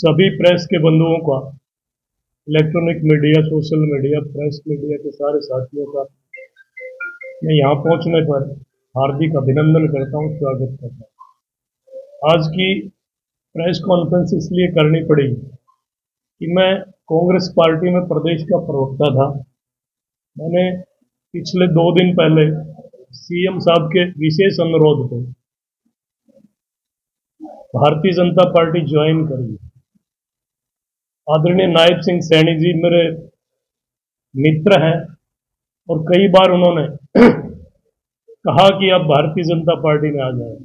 सभी प्रेस के बंधुओं का, electronic media, social media, press media के सारे साथियों का मैं यहाँ पहुँचने पर हार्दिक अभिनंदन करता हूँ, स्वागत करता हूँ। आज की प्रेस कॉन्फ्रेंस इसलिए करनी पड़ी कि मैं कांग्रेस पार्टी में प्रदेश का प्रवक्ता था। मैंने पिछले 2 दिन पहले सीएम साहब के विशेष अनुरोध पे भारतीय जनता पार्टी ज्वाइन करी। आदरणीय नायब सिंह सैनी जी मेरे मित्र हैं और कई बार उन्होंने कहा कि आप भारतीय जनता पार्टी में आ जाए।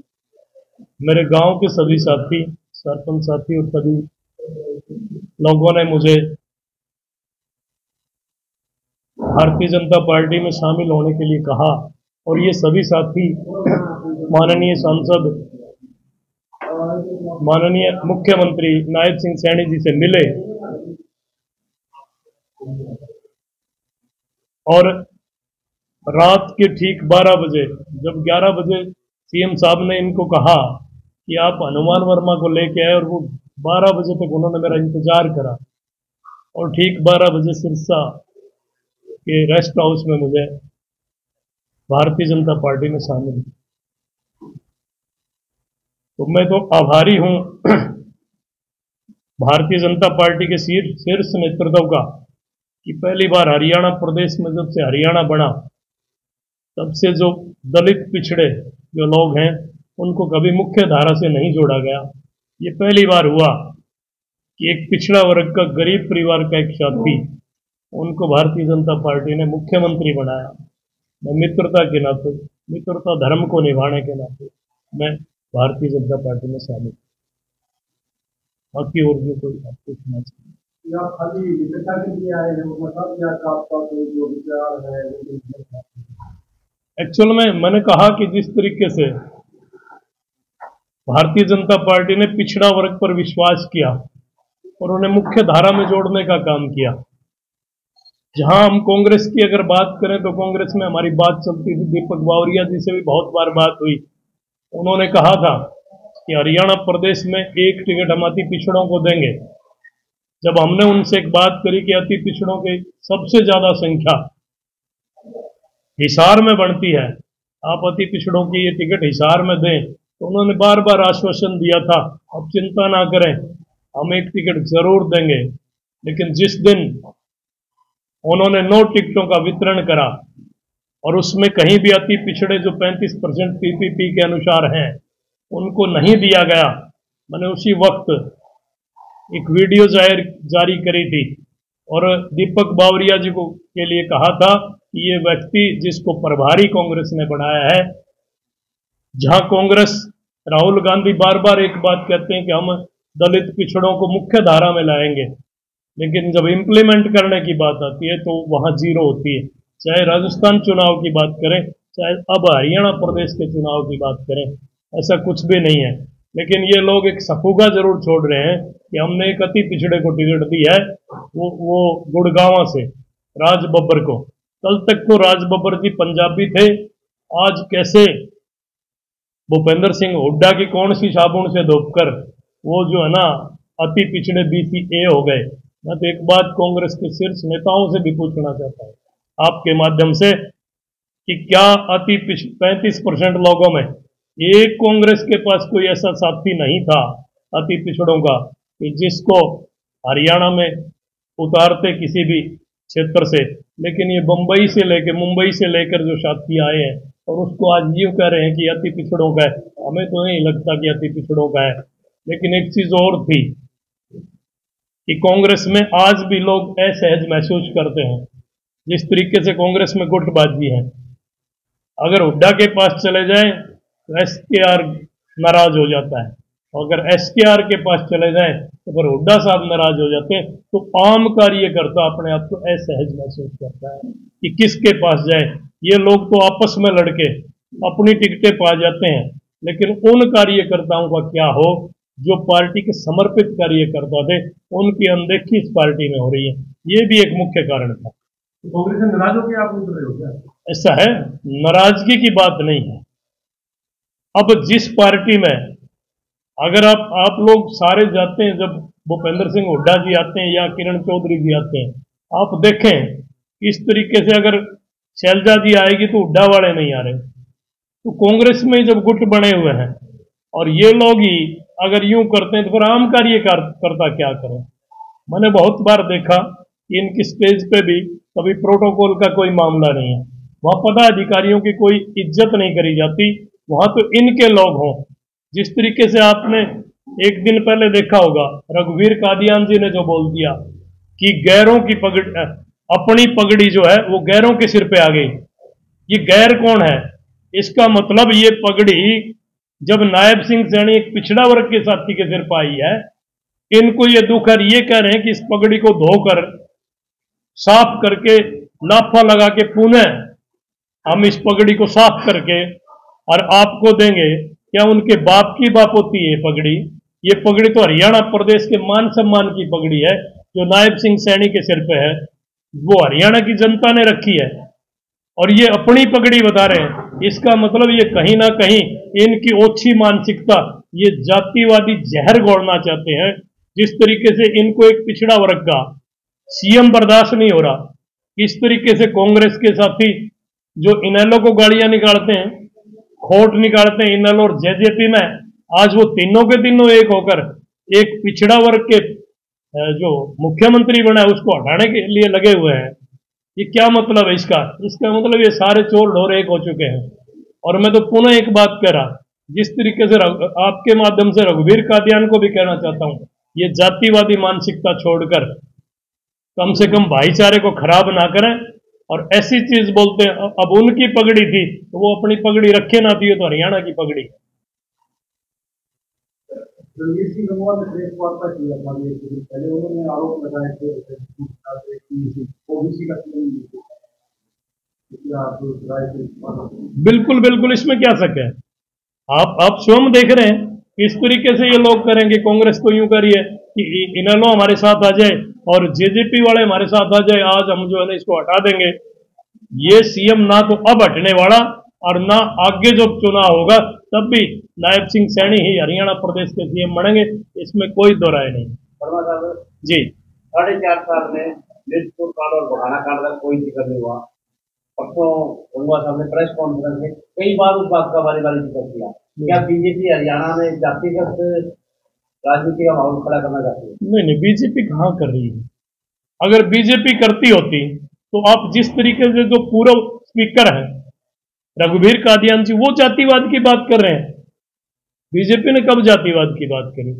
मेरे गांव के सभी साथी, सरपंच साथी और सभी लोगों ने मुझे भारतीय जनता पार्टी में शामिल होने के लिए कहा और ये सभी साथी माननीय सांसद, माननीय मुख्यमंत्री नायब सिंह सैनी जी से मिले और रात के ठीक 12 बजे, जब 11 बजे सीएम साहब ने इनको कहा कि आप हनुमान वर्मा को लेके आए, और वो 12 बजे तक उन्होंने मेरा इंतजार करा और ठीक 12 बजे सिरसा के रेस्ट हाउस में मुझे भारतीय जनता पार्टी में शामिल। तो मैं तो आभारी हूं भारतीय जनता पार्टी के शीर्ष नेतृत्व का कि पहली बार हरियाणा प्रदेश में जब से हरियाणा बना तब से जो दलित पिछड़े जो लोग हैं उनको कभी मुख्य धारा से नहीं जोड़ा गया। ये पहली बार हुआ कि एक पिछड़ा वर्ग का, गरीब परिवार का एक साथी, उनको भारतीय जनता पार्टी ने मुख्यमंत्री बनाया। मैं मित्रता के नाते, मित्रता धर्म को निभाने के नाते मैं भारतीय जनता पार्टी में शामिल। बाकी और भी कोई आप पूछना चाहिए? एक्चुअल में मैंने कहा कि जिस तरीके से भारतीय जनता पार्टी ने पिछड़ा वर्ग पर विश्वास किया और उन्हें मुख्य धारा में जोड़ने का काम किया। जहां हम कांग्रेस की अगर बात करें तो कांग्रेस में हमारी बात चलती थी, दीपक बावरिया जी से भी बहुत बार बात हुई। उन्होंने कहा था कि हरियाणा प्रदेश में एक टिकट हम अति पिछड़ों को देंगे। जब हमने उनसे एक बात करी कि अति पिछड़ों की सबसे ज्यादा संख्या हिसार में बढ़ती है, आप अति पिछड़ों की ये टिकट हिसार में दें, तो उन्होंने बार बार आश्वासन दिया था, अब चिंता ना करें, हम एक टिकट जरूर देंगे। लेकिन जिस दिन उन्होंने 9 टिकटों का वितरण करा और उसमें कहीं भी अति पिछड़े जो 35% पीपीपी के अनुसार हैं उनको नहीं दिया गया, मैंने उसी वक्त एक वीडियो जारी करी थी और दीपक बावरिया जी को के लिए कहा था कि ये व्यक्ति जिसको प्रभारी कांग्रेस ने बनाया है, जहां कांग्रेस, राहुल गांधी बार बार एक बात कहते हैं कि हम दलित पिछड़ों को मुख्य धारा में लाएंगे, लेकिन जब इंप्लीमेंट करने की बात आती है तो वहां जीरो होती है। चाहे राजस्थान चुनाव की बात करें, चाहे अब हरियाणा प्रदेश के चुनाव की बात करें, ऐसा कुछ भी नहीं है। लेकिन ये लोग एक सफुगा जरूर छोड़ रहे हैं कि हमने एक अति पिछड़े को टिकट दी है, वो गुड़गांव से राज बब्बर को। कल तक तो राज बब्बर जी पंजाबी थे, आज कैसे भूपेंद्र सिंह हुड्डा की कौन सी साबुन से धोपकर वो जो है ना अति पिछड़े BCA हो गए। मैं तो एक बात कांग्रेस के शीर्ष नेताओं से भी पूछना चाहता हूं आपके माध्यम से कि क्या अति 35% लोगों में एक कांग्रेस के पास कोई ऐसा साथी नहीं था अति पिछड़ों का कि जिसको हरियाणा में उतारते किसी भी क्षेत्र से, लेकिन ये बंबई से लेकर, मुंबई से लेकर जो साथी आए हैं और उसको आज यूं कह रहे हैं कि अति पिछड़ों का है। हमें तो नहीं लगता कि अति पिछड़ों का है। लेकिन एक चीज और थी कि कांग्रेस में आज भी लोग असहज महसूस करते हैं। जिस तरीके से कांग्रेस में गुटबाजी है, अगर हुड्डा के पास चले जाए तो SKR नाराज हो जाता है, और अगर SKR के पास चले जाए तो फिर हुड्डा साहब नाराज हो जाते हैं। तो आम कार्यकर्ता अपने आप को असहज महसूस करता है कि किसके पास जाए। ये लोग तो आपस में लड़के अपनी टिकटें पा जाते हैं, लेकिन उन कार्यकर्ताओं का क्या हो जो पार्टी के समर्पित कार्यकर्ता थे, उनकी अनदेखी इस पार्टी में हो रही है। ये भी एक मुख्य कारण था। कांग्रेस से नाराज होकर आप उतर रहे हो क्या? ऐसा है, नाराजगी की बात नहीं है। अब जिस पार्टी में अगर आप लोग सारे जाते हैं, जब भूपेंद्र सिंह हुड्डा जी आते हैं या किरण चौधरी जी आते हैं, आप देखें इस तरीके से अगर शैलजा जी आएगी तो हुड्डा वाले नहीं आ रहे। तो कांग्रेस में जब गुट बने हुए हैं और ये लोग ही अगर यूं करते हैं तो फिर आम कार्यकर्ता क्या करें। मैंने बहुत बार देखा कि इनकी स्टेज पे भी कभी प्रोटोकॉल का कोई मामला नहीं है, वहां पदाधिकारियों की कोई इज्जत नहीं करी जाती, वहां तो इनके लोग हों। जिस तरीके से आपने एक दिन पहले देखा होगा रघुवीर कादियान जी ने जो बोल दिया कि गैरों की पगड़ी, अपनी पगड़ी जो है वो गैरों के सिर पे आ गई। ये गैर कौन है? इसका मतलब ये पगड़ी जब नायब सिंह सैनी एक पिछड़ा वर्ग के साथी के सिर पर आई है, इनको ये दुख है, ये कह रहे हैं कि इस पगड़ी को धोकर साफ करके लाफा लगा के पुनः हम इस पगड़ी को साफ करके और आपको देंगे। क्या उनके बाप की बाप होती है पगड़ी? ये पगड़ी तो हरियाणा प्रदेश के मान सम्मान की पगड़ी है जो नायब सिंह सैनी के सिर पे है, वो हरियाणा की जनता ने रखी है और ये अपनी पगड़ी बता रहे हैं। इसका मतलब ये कहीं ना कहीं इनकी ओछी मानसिकता, ये जातिवादी जहर घोलना चाहते हैं। जिस तरीके से इनको एक पिछड़ा वर्ग का सीएम बर्दाश्त नहीं हो रहा, इस तरीके से कांग्रेस के साथी जो इनेलो को गाड़ियां निकालते हैं, खोट निकालते हैं इनेलो और जेजेपी में, आज वो तीनों के तीनों एक होकर एक पिछड़ा वर्ग के जो मुख्यमंत्री बना है उसको हटाने के लिए लगे हुए हैं। ये क्या मतलब है इसका? इसका मतलब ये सारे चोर ढोर एक हो चुके हैं। और मैं तो पुनः एक बात कह रहा, जिस तरीके से आपके माध्यम से रघुवीर कादियान को भी कहना चाहता हूं, ये जातिवादी मानसिकता छोड़कर कम से कम भाईचारे को खराब ना करें। और ऐसी चीज बोलते हैं, अब उनकी पगड़ी थी तो वो अपनी पगड़ी रखे ना थी, तो हरियाणा की पगड़ी। रणवीर सिंह गंगवार ने प्रेस वार्ता किया था पहले, उन्होंने आरोप लगाए थे ओबीसी का बिल्कुल बिल्कुल, इसमें क्या शक है? आप स्वयं देख रहे हैं इस तरीके से ये लोग करेंगे। कांग्रेस तो यूं करिए कि इनेलो हमारे साथ आ जाए और जेजेपी वाले हमारे साथ आ जाए, आज हम जो है ना इसको हटा देंगे। ये सीएम ना तो अब हटने वाला और ना आगे जब चुनाव होगा तब भी नायब सिंह सैनी ही हरियाणा प्रदेश के सीएम बनेंगे, इसमें कोई दो राय नहीं। जी, 4.5 साल में निष्ठुर कांड और बहाना कांड का कोई जिक्र नहीं हुआ। परसों गंगवार साहब ने प्रेस कॉन्फ्रेंस में कई बार उस बात का बारी बारी जिक्र किया। क्या बीजेपी हरियाणा में जातिगत राजनीति का माहौल खड़ा करना चाहती है? नहीं, बीजेपी कहाँ कर रही है। अगर बीजेपी करती होती तो आप जिस तरीके से जो पूर्व स्पीकर है रघुवीर कादियान जी, वो जातिवाद की बात कर रहे हैं। बीजेपी ने कब जातिवाद की बात करी?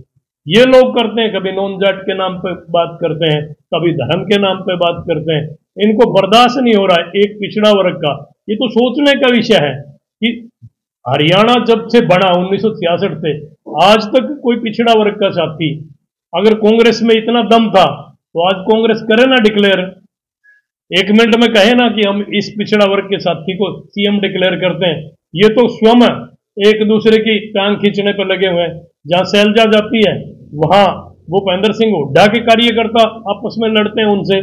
ये लोग करते हैं, कभी नॉन जाट के नाम पे बात करते हैं, कभी धर्म के नाम पे बात करते हैं। इनको बर्दाश्त नहीं हो रहा है एक पिछड़ा वर्ग का। ये तो सोचने का विषय है कि हरियाणा जब से बना 1966 से आज तक कोई पिछड़ा वर्ग का साथी, अगर कांग्रेस में इतना दम था तो आज कांग्रेस करे ना डिक्लेयर, 1 मिनट में कहे ना कि हम इस पिछड़ा वर्ग के साथी को सीएम डिक्लेयर करते हैं। ये तो स्वयं एक दूसरे की टांग खींचने पर लगे हुए हैं। जहां शैलजा जाती है वहां भूपेंद्र सिंह हुड्डा के कार्यकर्ता आपस में लड़ते हैं उनसे।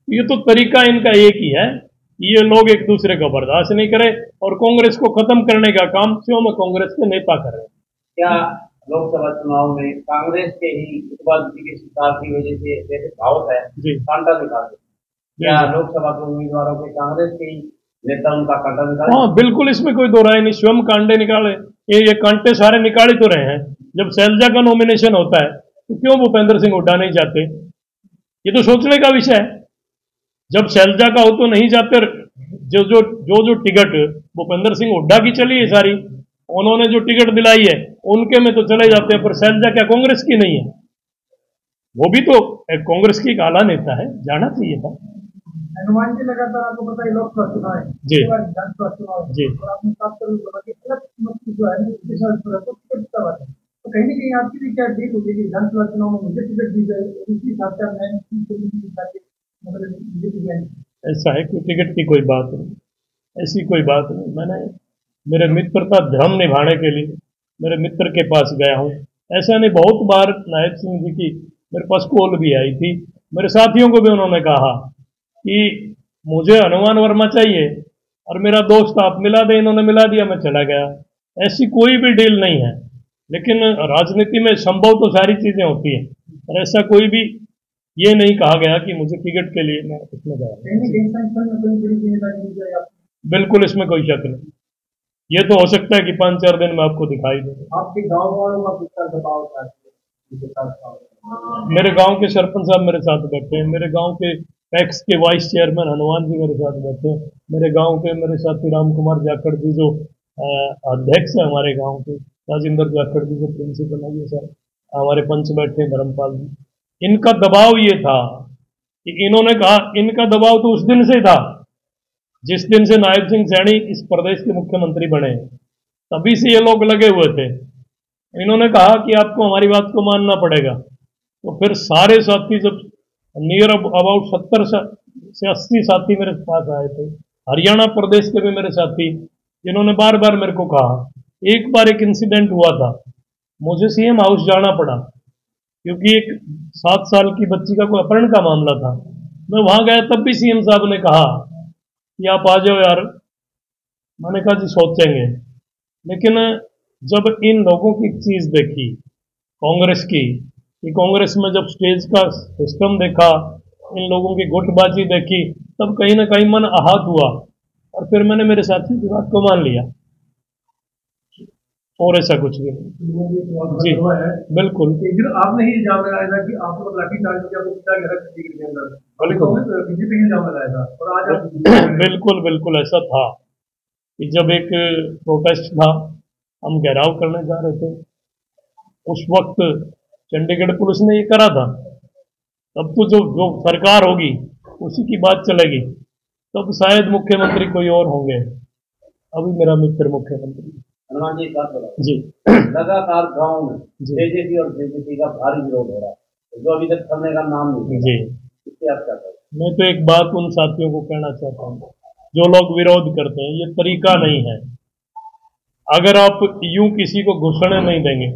ये तो तरीका इनका एक ही है, ये लोग एक दूसरे का बर्दाश्त नहीं करे और कांग्रेस को खत्म करने का काम स्वयं कांग्रेस के नेता कर रहे हैं। क्या लोकसभा चुनाव में कांग्रेस के ही उपवादी के शिकार की वजह से जैसे भाव है कांटा निकाल, क्या लोकसभा के उम्मीदवारों के कांग्रेस के ही नेता उनका कांटा निकाले? हाँ बिल्कुल, इसमें कोई दो राय नहीं, स्वयं कांटे निकाले। ये कांटे सारे निकाल ही तो रहे हैं। जब शैलजा का नॉमिनेशन होता है तो क्यों भूपेंद्र सिंह हुड्डा नहीं जाते? ये तो सोचने का विषय है। जब शैलजा का हो तो नहीं जाते। जो टिकट भूपेंद्र सिंह हुड्डा की चली है सारी, उन्होंने जो टिकट दिलाई है उनके में तो चले जाते हैं, पर शैलजा क्या कांग्रेस की नहीं है? वो भी तो कांग्रेस की एक आला नेता है, जाना चाहिए था। हनुमान जी लगातार आपको पता है लोकसभा चुनाव है जी विधानसभा चुनाव जी, और आपने बात करी जो है तो कहीं ना कहीं आपकी भी क्या डील होगी कि विधानसभा चुनाव में मुझे टिकट दी जाए, उसी हिसाब से ऐसा है कोई टिकट की कोई बात नहीं, ऐसी कोई बात नहीं। मैंने मेरे मित्रता धर्म निभाने के लिए मेरे मित्र के पास गया हूँ। ऐसा नहीं, बहुत बार नायब सिंह जी की मेरे पास कॉल भी आई थी। मेरे साथियों को भी उन्होंने कहा कि मुझे हनुमान वर्मा चाहिए और मेरा दोस्त आप मिला दे, इन्होंने मिला दिया, मैं चला गया। ऐसी कोई भी डील नहीं है, लेकिन राजनीति में संभव तो सारी चीजें होती हैं। और ऐसा कोई भी ये नहीं कहा गया कि मुझे टिकट के लिए मैं इसमें गया। बिल्कुल इसमें कोई शक नहीं। ये तो हो सकता है कि 5-4 दिन में आपको दिखाई दे। आपके गांव वालों का कितना दबाव था? मेरे गांव के सरपंच साहब मेरे साथ बैठे हैं, मेरे गांव के पैक्स के वाइस चेयरमैन हनुमान जी मेरे साथ बैठे हैं, मेरे गांव के मेरे साथी राम कुमार जाखड़ जी जो अध्यक्ष है हमारे गांव के, राजेंद्र जाखड़ जी जो प्रिंसिपल है, ये सर हमारे पंच बैठे हैं धर्मपाल जी। इनका दबाव ये था कि इन्होंने कहा, इनका दबाव तो उस दिन से था जिस दिन से नायब सिंह सैनी इस प्रदेश के मुख्यमंत्री बने, तभी से ये लोग लगे हुए थे। इन्होंने कहा कि आपको हमारी बात को मानना पड़ेगा। तो फिर सारे साथी जब नियर अबाउट 70 से 80 साथी मेरे पास आए थे, हरियाणा प्रदेश के भी मेरे साथी, जिन्होंने बार बार मेरे को कहा। एक बार एक इंसिडेंट हुआ था, मुझे सीएम हाउस जाना पड़ा क्योंकि एक 7 साल की बच्ची का कोई अपहरण का मामला था। मैं वहां गया, तब भी सीएम साहब ने कहा कि आप आ जाओ यार। मैंने कहा जी सोचेंगे। लेकिन जब इन लोगों की चीज देखी कांग्रेस की, कि कांग्रेस में जब स्टेज का सिस्टम देखा, इन लोगों की गुटबाजी देखी, तब कहीं ना कहीं मन आहत हुआ और फिर मैंने मेरे साथी की बात को मान लिया। और ऐसा कुछ भी नहीं जी, बिल्कुल। आपने ही इल्जाम लगाया था कि आपको लाठीचार्ज किया, के अंदर बीजेपी इल्जाम लगाया था, और आज आप बिल्कुल बिल्कुल ऐसा था कि जब एक प्रोटेस्ट था, हम घेराव करने जा रहे थे, उस वक्त चंडीगढ़ पुलिस ने ये करा था। तब तो जो जो सरकार होगी उसी की बात चलेगी, तब शायद मुख्यमंत्री कोई और होंगे। अभी मेरा मित्र मुख्यमंत्री। हनुमान जी एक बात बताओ जी, लगातार गांव में बीजेपी और बीजेपी का भारी विरोध हो रहा है, जो अभी तक थमने का नाम नहीं जी। इससे आप क्या करें? मैं तो एक बात उन साथियों को कहना चाहता हूँ जो लोग विरोध करते हैं, ये तरीका नहीं है। अगर आप यूं किसी को घुसने नहीं देंगे,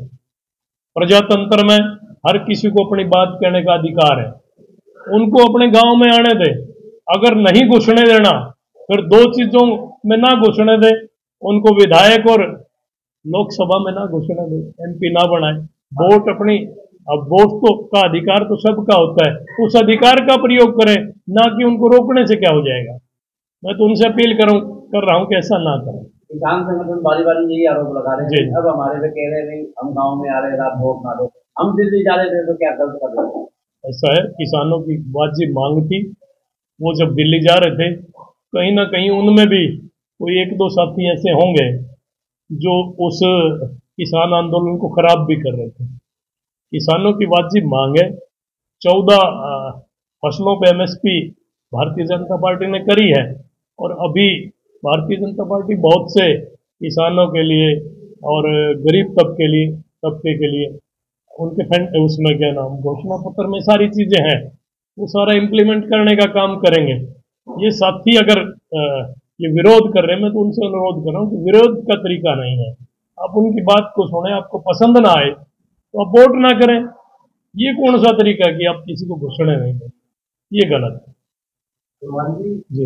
प्रजातंत्र में हर किसी को अपनी बात कहने का अधिकार है, उनको अपने गांव में आने दे। अगर नहीं घुसने देना, फिर 2 चीजों में ना घुसने दे, उनको विधायक और लोकसभा में ना घुसने दे, एमपी ना बनाए। वोट अपनी, अब वोट तो का अधिकार तो सबका होता है, उस अधिकार का प्रयोग करें, ना कि उनको रोकने से क्या हो जाएगा। मैं तो उनसे अपील कर रहा हूं कि ऐसा ना करें। किसान संगठन बारी बारी यही आरोप लगा रहे हैं, अब हमारे पे कह रहे हैं हम गांव में आ रहे हैं, आप वोट ना दो, हम दिल्ली जा रहे थे तो क्या गलत कर रहे हैं? ऐसा है, किसानों की वाजिब मांग थी, वो जब दिल्ली जा रहे थे, कहीं ना कहीं उनमें भी कोई 1-2 साथी ऐसे होंगे जो उस किसान आंदोलन को खराब भी कर रहे थे। किसानों की वाजिब मांग है। 14 फसलों पे एमएसपी भारतीय जनता पार्टी ने करी है, और अभी भारतीय जनता पार्टी बहुत से किसानों के लिए और गरीब तबके के लिए उनके उसमें क्या नाम, घोषणा पत्र में सारी चीजें हैं, वो सारा इम्प्लीमेंट करने का काम करेंगे। ये साथी अगर ये विरोध कर रहे हैं, मैं तो उनसे अनुरोध कर रहा हूँ कि विरोध का तरीका नहीं है। आप उनकी बात को सुने, आपको पसंद ना आए तो आप वोट ना करें। ये कौन सा तरीका है कि आप किसी को घुसने नहीं दें? ये गलत है। जी,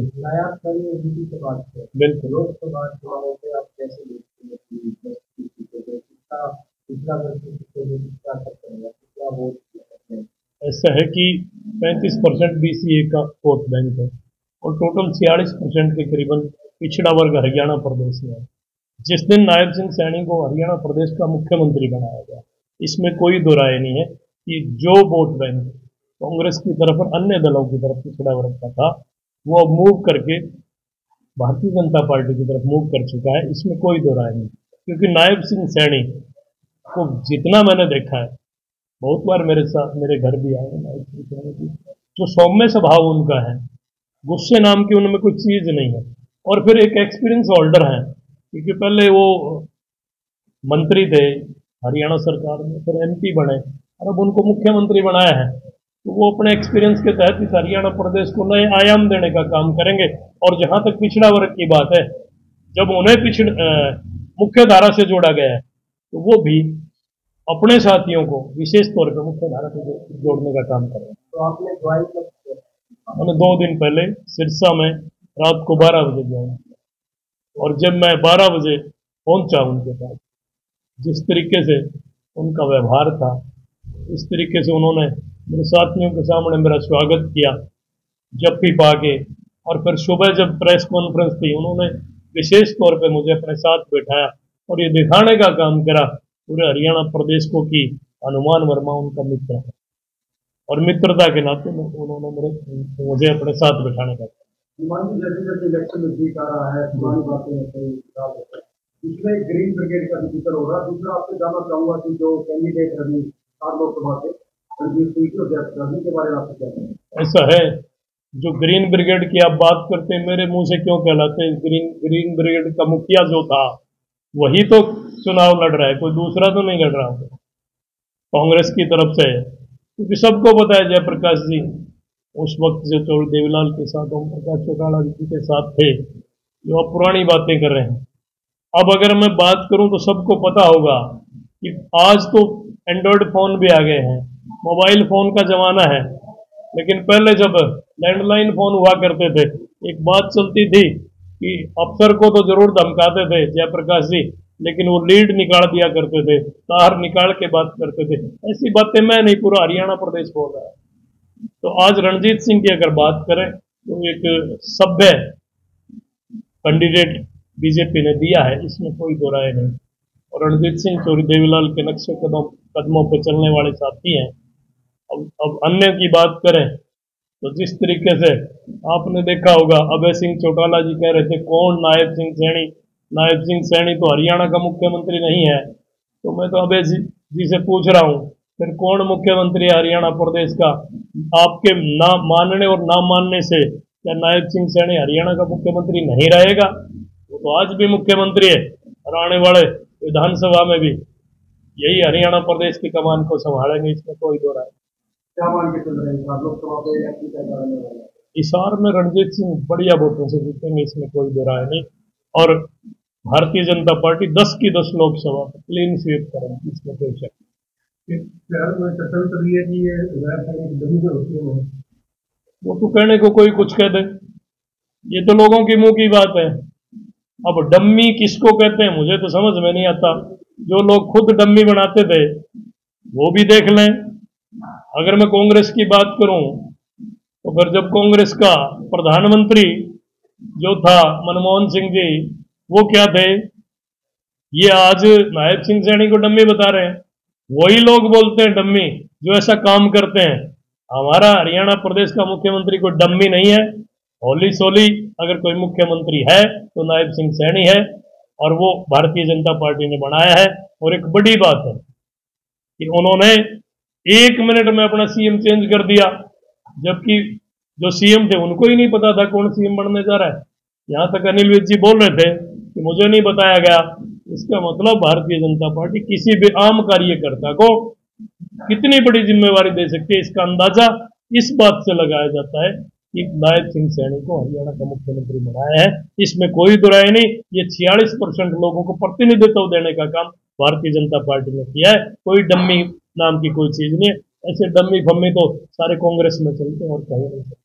बिल्कुल। लोकसभा चुनावों पे आप कैसे देखते हैं कितना वोट? ऐसा है कि 35% बीसीए का वोट बैंक है और टोटल 46% के करीबन पिछड़ा वर्ग हरियाणा प्रदेश में है। जिस दिन नायब सिंह सैनी को हरियाणा प्रदेश का मुख्यमंत्री बनाया गया, इसमें कोई दो राय नहीं है कि जो वोट बैंक कांग्रेस की तरफ और अन्य दलों की तरफ पिछड़ा वर्ग का था, वो अब मूव करके भारतीय जनता पार्टी की तरफ मूव कर चुका है। इसमें कोई दो राय नहीं, क्योंकि नायब सिंह सैनी को जितना मैंने देखा है, बहुत बार मेरे साथ मेरे घर भी आए नायब सिंह सैनी की, जो सौम्य स्वभाव उनका है, गुस्से नाम की उनमें कोई चीज नहीं है। और फिर एक एक्सपीरियंस होल्डर है, क्योंकि पहले वो मंत्री थे हरियाणा सरकार में, फिर एमपी बने और अब उनको मुख्यमंत्री बनाया है। तो वो अपने एक्सपीरियंस के तहत इस हरियाणा प्रदेश को नए आयाम देने का काम करेंगे। और जहां तक पिछड़ा वर्ग की बात है, जब उन्हें मुख्य धारा से जोड़ा गया है, तो वो भी अपने साथियों को विशेष तौर पर मुख्य धारा से जोड़ने का काम करेंगे। तो आपने ज्वाइन कब किया? मैंने 2 दिन पहले सिरसा में रात को 12 बजे ज्वाइन किया, और जब मैं 12 बजे पहुंचा उनके पास, जिस तरीके से उनका व्यवहार था, इस तरीके से उन्होंने मेरे साथियों के सामने मेरा स्वागत किया जप्फी पा के। और फिर सुबह जब प्रेस कॉन्फ्रेंस थी, उन्होंने विशेष तौर पे मुझे अपने साथ बैठाया और ये दिखाने का काम करा पूरे हरियाणा प्रदेश को कि हनुमान वर्मा उनका मित्र है, और मित्रता के नाते उन्होंने मुझे अपने साथ बैठाने का। जैसे जैसे इलेक्शन नजदीक आ रहा है, पुरानी बातें इसमें ग्रीन ब्रिगेड का भी जिक्र हो रहा है। दूसरा आपसे जानना चाहूंगा कि जो कैंडिडेट रवि लोकसभा से रणजीत सिंह की रवि के बारे में आपसे क्या कहना है? ऐसा है, जो ग्रीन ब्रिगेड की आप बात करते हैं, मेरे मुंह से क्यों कहलाते हैं? ग्रीन ब्रिगेड का मुखिया जो था वही तो चुनाव लड़ रहा है, कोई दूसरा तो नहीं लड़ रहा कांग्रेस की तरफ से, क्योंकि सबको पता है जयप्रकाश जी उस वक्त जो चौधरी देवीलाल के साथ, ओम प्रकाश चौटाला जी के साथ थे, जो अब पुरानी बातें कर रहे हैं। अब अगर मैं बात करूं तो सबको पता होगा कि आज तो एंड्रॉयड फोन भी आ गए हैं, मोबाइल फोन का जमाना है, लेकिन पहले जब लैंडलाइन फोन हुआ करते थे, एक बात चलती थी कि अफसर को तो जरूर धमकाते थे जयप्रकाश जी, लेकिन वो लीड निकाल दिया करते थे, तार निकाल के बात करते थे। ऐसी बातें मैं नहीं, पूरा हरियाणा प्रदेश बोल रहा है। तो आज रणजीत सिंह की अगर बात करें तो एक सभ्य कैंडिडेट बीजेपी ने दिया है, इसमें कोई दो राय नहीं। और रणजीत सिंह चौधरी देवीलाल के नक्शे कदमों पर चलने वाले साथी हैं। अब अन्य की बात करें तो जिस तरीके से आपने देखा होगा, अभय सिंह चौटाला जी कह रहे थे कौन नायब सिंह सैनी, नायब सिंह सैनी तो हरियाणा का मुख्यमंत्री नहीं है। तो मैं तो अभय जी से पूछ रहा हूं, फिर कौन मुख्यमंत्री है हरियाणा प्रदेश का? आपके ना मानने और ना मानने से क्या नायब सिंह सैनी हरियाणा का मुख्यमंत्री नहीं रहेगा? वो तो आज भी मुख्यमंत्री है और आने वाले विधानसभा में भी यही हरियाणा प्रदेश की कमान को संभालेंगे, इसमें कोई दो राय। क्या मान के चल रहे हैं लोकसभा पे इलेक्शन कैसा रहने वाला है? हिसार में रणजीत सिंह बढ़िया वोटों से जीतेंगे, इसमें कोई दो राय नहीं। और भारतीय जनता पार्टी 10 की 10 लोकसभा क्लीन स्वीप करेंगे, इसमें कोई शक नहीं। शहर में चर्चा चल रही है कि ये डमी जो होती है वो तो कहने को कोई कुछ कह दे, ये तो लोगों की मुंह की बात है। अब डम्मी किसको कहते हैं मुझे तो समझ में नहीं आता। जो लोग खुद डम्मी बनाते थे वो भी देख लें। अगर मैं कांग्रेस की बात करूं तो फिर जब कांग्रेस का प्रधानमंत्री जो था मनमोहन सिंह जी, वो क्या थे? ये आज नायब सिंह सैनी को डम्मी बता रहे हैं। वही लोग बोलते हैं डम्मी जो ऐसा काम करते हैं। हमारा हरियाणा प्रदेश का मुख्यमंत्री कोई डम्मी नहीं है। होली सोली अगर कोई मुख्यमंत्री है तो नायब सिंह सैनी है, और वो भारतीय जनता पार्टी ने बनाया है। और एक बड़ी बात है कि उन्होंने 1 मिनट में अपना सीएम चेंज कर दिया, जबकि जो सीएम थे उनको ही नहीं पता था कौन सीएम बनने जा रहा है। यहां तक अनिल विज जी बोल रहे थे कि मुझे नहीं बताया गया। इसका मतलब भारतीय जनता पार्टी किसी भी आम कार्यकर्ता को कितनी बड़ी जिम्मेवारी दे सकती है, इसका अंदाजा इस बात से लगाया जाता है कि नायब सिंह सैनी को हरियाणा का मुख्यमंत्री बनाया है। इसमें कोई दुराय नहीं। ये 46% लोगों को प्रतिनिधित्व देने का काम भारतीय जनता पार्टी ने किया है। कोई डम्मी नाम की कोई चीज नहीं है। ऐसे डम्मी फम्मी तो सारे कांग्रेस में चलते हैं और कहीं नहीं चलते।